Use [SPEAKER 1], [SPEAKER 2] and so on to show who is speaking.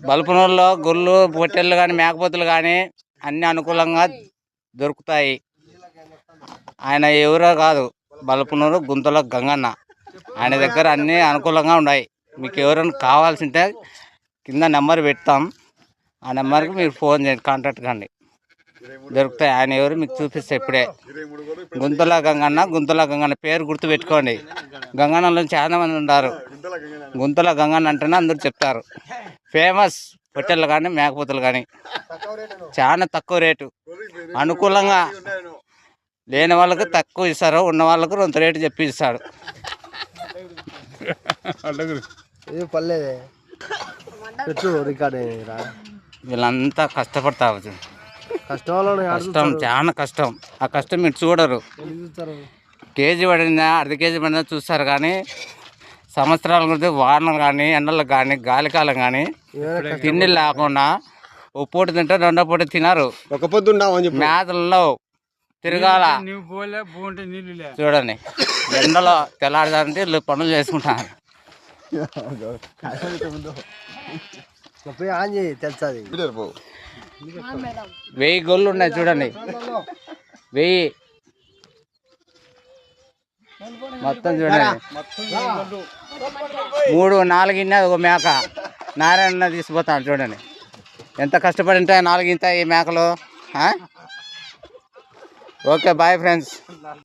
[SPEAKER 1] బల్పనూరులో గొర్రెలు పొట్టెళ్ళు కానీ మేకపోతులు కానీ అన్ని అనుకూలంగా దొరుకుతాయి. ఆయన ఎవరో కాదు, బల్పనూరు గుంతల గంగన్న. ఆయన దగ్గర అన్నీ అనుకూలంగా ఉన్నాయి. మీకు ఎవరైనా కావాల్సింటే కింద నెంబర్ పెడతాం, ఆ నెంబర్కి మీరు ఫోన్ చేయండి, కాంటాక్ట్ కండి, దొరుకుతాయి. ఆయన ఎవరు మీకు చూపిస్తే ఇప్పుడే. గుంతల గంగన్న పేరు గుర్తు పెట్టుకోండి. గంగన్నలో చాలా మంది ఉన్నారు. గుంతల గంగన్న అంటేనే అందరూ చెప్తారు. ఫేమస్ పొట్టెళ్ళు కానీ మేకపోతులు కానీ చాలా తక్కువ రేటు, అనుకూలంగా. లేని వాళ్ళకు తక్కువ ఇస్తారు, ఉన్న వాళ్ళకు కొంత రేటు చెప్పి ఇస్తాడు. వీళ్ళంతా కష్టపడతారు, కష్టం, చాలా కష్టం. ఆ కష్టం మీరు చూడరు. కేజీ పడిందా అర్ధ కేజీ పడిందా చూస్తారు, కానీ సంవత్సరాల గురించి వానలు కానీ ఎండలకు కానీ గాలికాలం కానీ తిండి లేకుండా ఒక పూట తింటే రెండో పూట తినరు. ఒక పొద్దు మేతల్లో తిరగాల. చూడండి, ఎండలో తెల్లాడదాంటే వీళ్ళు పనులు చేసుకుంటారు. వెయ్యి గొల్లు ఉన్నాయి చూడండి, 1000 మొత్తం చూడండి. 3, 4 ఇన్న ఒక మేక నారాయణ తీసుకుపోతాను. చూడండి ఎంత కష్టపడి ఉంటాయి 4 ఇంత ఈ మేకలు. Okay, bye friends.